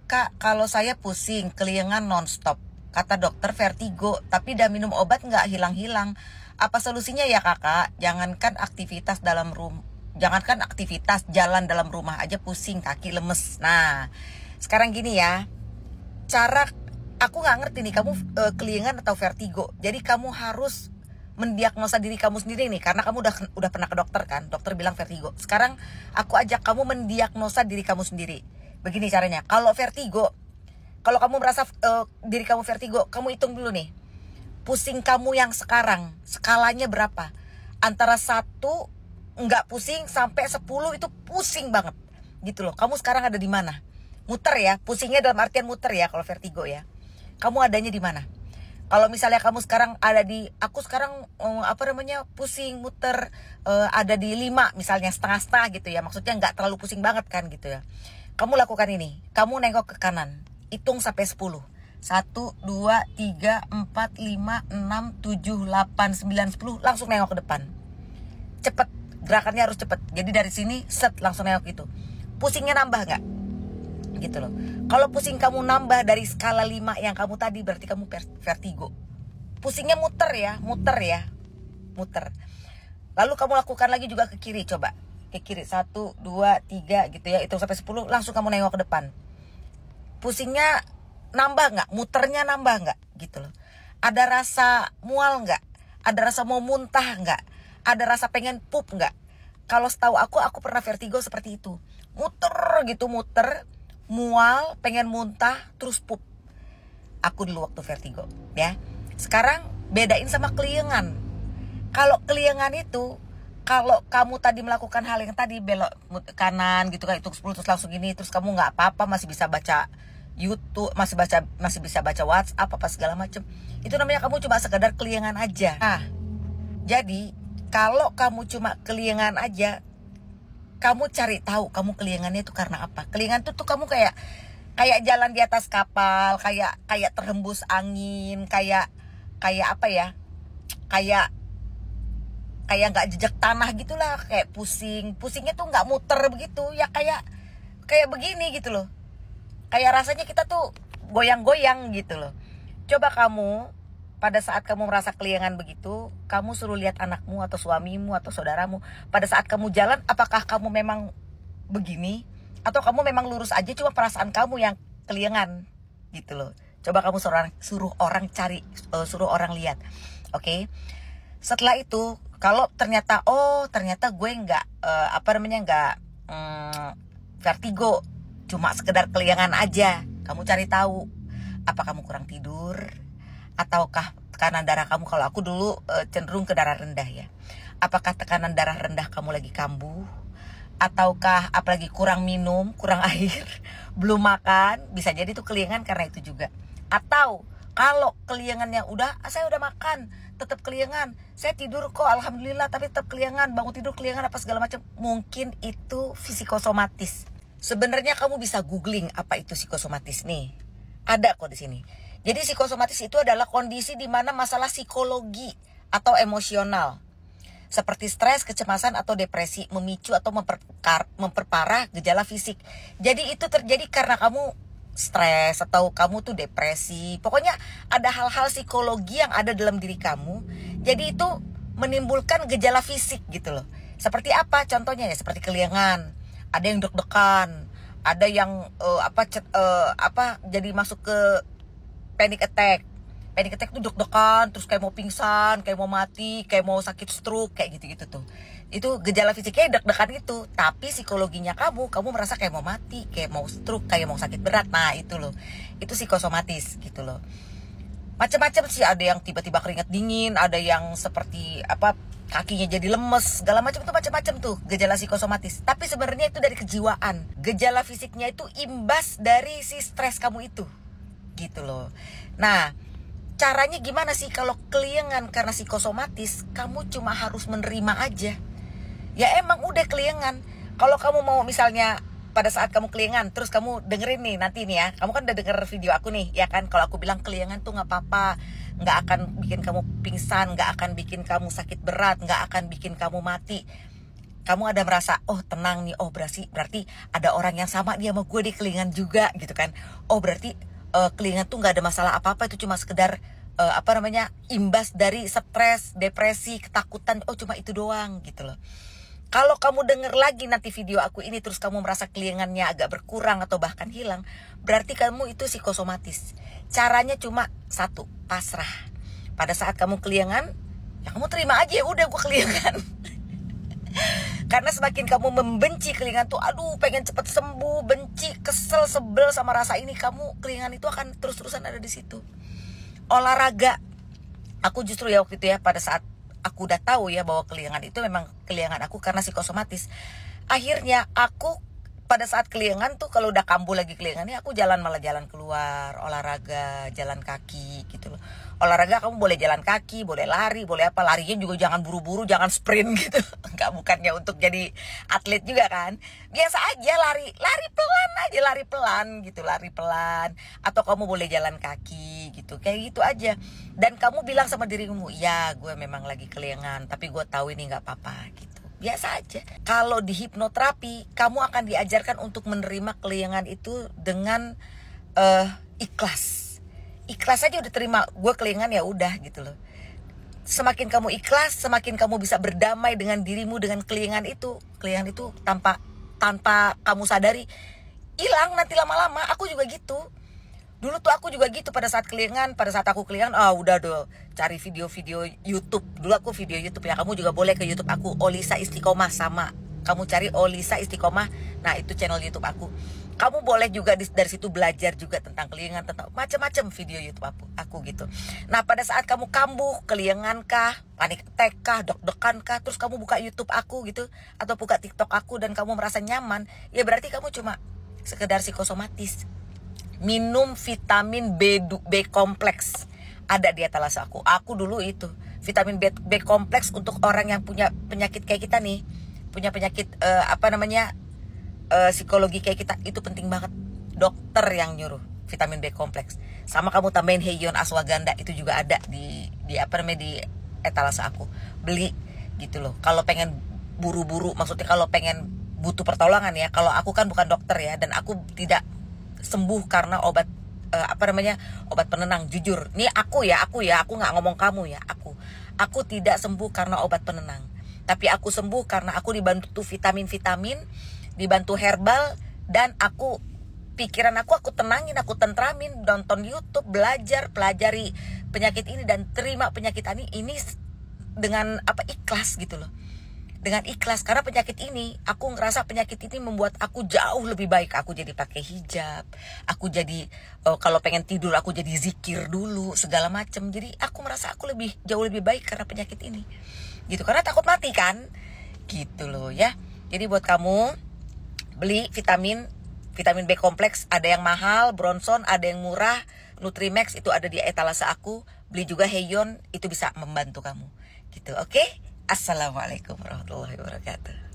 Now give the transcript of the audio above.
Kak, kalau saya pusing, keliengan nonstop. Kata dokter vertigo, tapi udah minum obat nggak hilang-hilang. Apa solusinya ya kakak? Jangankan aktivitas jalan dalam rumah aja pusing, kaki lemes. Nah, sekarang gini ya. Aku nggak ngerti nih kamu keliengan atau vertigo. Jadi kamu harus mendiagnosa diri kamu sendiri nih, karena kamu udah pernah ke dokter kan. Dokter bilang vertigo. Sekarang aku ajak kamu mendiagnosa diri kamu sendiri. Begini caranya. Kalau kamu merasa diri kamu vertigo, kamu hitung dulu nih. Pusing kamu yang sekarang, skalanya berapa? Antara 1 nggak pusing sampai 10 itu pusing banget. Gitu loh. Kamu sekarang ada di mana? Muter ya. Pusingnya dalam artian muter ya kalau vertigo ya. Kamu adanya di mana? Kalau misalnya kamu sekarang aku sekarang pusing muter ada di 5 misalnya, setengah-setengah gitu ya. Maksudnya nggak terlalu pusing banget kan gitu ya. Kamu lakukan ini. Kamu nengok ke kanan. Hitung sampai 10. 1, 2, 3, 4, 5, 6, 7, 8, 9, 10. Langsung nengok ke depan. Cepet. Gerakannya harus cepet. Jadi dari sini langsung nengok gitu. Pusingnya nambah nggak? Gitu loh. Kalau pusing kamu nambah dari skala 5 yang kamu tadi, berarti kamu vertigo. Pusingnya muter ya. Lalu kamu lakukan lagi juga ke kiri, coba. Ke kiri 1, 2, 3 gitu ya. Hitung sampai 10, langsung kamu nengok ke depan. Pusingnya nambah nggak? Muternya nambah nggak? Gitu loh. Ada rasa mual nggak? Ada rasa mau muntah nggak? Ada rasa pengen pup nggak? Kalau setahu aku pernah vertigo seperti itu. Muter, mual, pengen muntah, terus pup. Aku dulu waktu vertigo, ya. Sekarang bedain sama keliengan. Kalau keliengan itu, kalau kamu tadi melakukan hal yang tadi, belok kanan gitu kan, hitung 10 terus langsung gini, terus kamu nggak apa-apa, masih bisa baca YouTube, masih bisa baca WhatsApp apa segala macem. Itu namanya kamu cuma sekedar keliengan aja. Nah, jadi kalau kamu cuma keliengan aja, kamu cari tahu kamu keliengannya itu karena apa. Keliengan tuh kamu kayak jalan di atas kapal, kayak terhembus angin, kayak apa ya? Kayak nggak jejak tanah gitulah, kayak pusingnya tuh nggak muter begitu ya, kayak begini gitu loh. Kayak rasanya kita tuh goyang-goyang gitu loh. Coba kamu pada saat kamu merasa keliengan begitu, kamu suruh lihat anakmu atau suamimu atau saudaramu. Pada saat kamu jalan, apakah kamu memang begini? Atau kamu memang lurus aja, cuma perasaan kamu yang keliengan gitu loh. Coba kamu suruh orang lihat. Oke? Setelah itu, kalau ternyata gue nggak vertigo, cuma sekedar keliengan aja, kamu cari tahu apa kamu kurang tidur, ataukah tekanan darah kamu, kalau aku dulu cenderung ke darah rendah ya. Apakah tekanan darah rendah kamu lagi kambuh, ataukah apalagi kurang minum, kurang air, belum makan, bisa jadi itu keliengan karena itu juga. Atau kalau keliengannya saya udah makan tetap keliengan, saya tidur kok alhamdulillah tapi tetap keliengan, bangun tidur keliengan apa segala macam, mungkin itu psikosomatis. Sebenarnya kamu bisa googling apa itu psikosomatis nih. Ada kok di sini. Jadi psikosomatis itu adalah kondisi di mana masalah psikologi atau emosional seperti stres, kecemasan atau depresi memicu atau memperparah gejala fisik. Jadi itu terjadi karena kamu stres atau kamu tuh depresi. Pokoknya ada hal-hal psikologi yang ada dalam diri kamu. Jadi itu menimbulkan gejala fisik gitu loh. Seperti apa contohnya ya? Seperti keliengan, ada yang deg-degan, ada yang jadi masuk ke panic attack. Panic attack tuh deg-degan, terus kayak mau pingsan, kayak mau mati, kayak mau sakit stroke, kayak gitu-gitu tuh. Itu gejala fisiknya deg-degan itu, tapi psikologinya kamu merasa kayak mau mati, kayak mau stroke, kayak mau sakit berat. Nah, itu loh. Itu psikosomatis gitu loh. Macam-macam sih, ada yang tiba-tiba keringat dingin, ada yang seperti kakinya jadi lemes, segala macam itu macam-macam tuh gejala psikosomatis. Tapi sebenarnya itu dari kejiwaan. Gejala fisiknya itu imbas dari si stres kamu itu. Gitu loh. Nah, caranya gimana sih kalau keliengan karena psikosomatis? Kamu cuma harus menerima aja. Ya emang udah keliengan. Kalau kamu mau misalnya pada saat kamu keliengan, terus kamu dengerin nih nanti nih ya, kamu kan udah denger video aku nih ya kan, kalau aku bilang keliengan tuh gak apa-apa, gak akan bikin kamu pingsan, gak akan bikin kamu sakit berat, gak akan bikin kamu mati. kamu ada merasa, oh tenang nih, oh berarti ada orang yang sama dia sama gue di kelingan juga gitu kan. Oh berarti kelingan tuh nggak ada masalah apa-apa, itu cuma sekedar imbas dari stres, depresi, ketakutan. Oh cuma itu doang gitu loh. Kalau kamu denger lagi nanti video aku ini terus kamu merasa kelingannya agak berkurang atau bahkan hilang, berarti kamu itu psikosomatis. Caranya cuma satu, pasrah. Pada saat kamu kelingan, ya kamu terima aja, udah gue kelingan. Karena semakin kamu membenci kelingan tuh, aduh pengen cepet sembuh, benci, kesel, sebel sama rasa ini, kamu kelingan itu akan terus-terusan ada di situ. Olahraga, aku justru ya waktu itu ya, pada saat aku udah tahu ya bahwa kelingan itu memang kelingan aku karena psikosomatis. Akhirnya aku pada saat kelingan tuh kalau udah kambuh lagi kelingannya, aku malah jalan keluar, olahraga, jalan kaki gitu loh. Olahraga kamu boleh jalan kaki, boleh lari, boleh apa, larinya juga jangan buru-buru, jangan sprint gitu. Enggak, bukannya untuk jadi atlet juga kan. Biasa aja lari pelan aja, lari pelan gitu, lari pelan. Atau kamu boleh jalan kaki gitu, kayak gitu aja. Dan kamu bilang sama dirimu, ya gue memang lagi kelingan, tapi gue tahu ini nggak apa-apa gitu. Biasa aja. Kalau di hipnoterapi, kamu akan diajarkan untuk menerima kelingan itu dengan ikhlas. Ikhlas aja, udah terima, gue kelingan ya udah gitu loh. Semakin kamu ikhlas, semakin kamu bisa berdamai dengan dirimu, dengan kelingan itu. Kelingan itu tanpa kamu sadari hilang nanti lama-lama. Aku juga gitu. Dulu tuh aku juga gitu pada saat kelingan. Pada saat aku kelingan, udah dong cari video-video YouTube. Dulu aku video YouTube ya. Kamu juga boleh ke YouTube aku, Olisa Istiqomah, sama. Kamu cari Olisa Istiqomah. Nah itu channel YouTube aku. Kamu boleh juga dari situ belajar juga tentang kelingan, tentang macam-macam video YouTube aku gitu. Nah pada saat kamu kambuh, kelingan kah, panik attack kah, deg-degan kah, terus kamu buka YouTube aku gitu, atau buka TikTok aku dan kamu merasa nyaman, ya berarti kamu cuma sekedar psikosomatis. Minum vitamin B kompleks, ada di etalase aku. Aku dulu itu vitamin B kompleks untuk orang yang punya penyakit kayak kita nih, punya penyakit psikologi kayak kita, itu penting banget. Dokter yang nyuruh vitamin B kompleks. Sama kamu tambahin Heion Ashwagandha, itu juga ada di etalase aku. Beli gitu loh. Kalau pengen buru-buru, maksudnya kalau pengen butuh pertolongan ya. Kalau aku kan bukan dokter ya, dan aku tidak sembuh karena obat obat penenang. Jujur, ini aku nggak ngomong kamu ya. Aku tidak sembuh karena obat penenang, tapi aku sembuh karena aku dibantu vitamin, dibantu herbal, dan pikiran aku tenangin, aku tentramin, nonton YouTube, pelajari penyakit ini dan terima penyakit ini dengan ikhlas gitu loh. Dengan ikhlas, karena penyakit ini, aku ngerasa penyakit ini membuat aku jauh lebih baik. Aku jadi pakai hijab, aku jadi kalau pengen tidur aku jadi zikir dulu segala macam. Jadi aku merasa aku jauh lebih baik karena penyakit ini. Gitu, karena takut mati kan. Gitu loh ya. Jadi buat kamu, beli vitamin B kompleks, ada yang mahal, Bronson, ada yang murah, Nutrimax itu ada di etalase aku. Beli juga Heion, itu bisa membantu kamu. Gitu, oke? Assalamualaikum warahmatullahi wabarakatuh.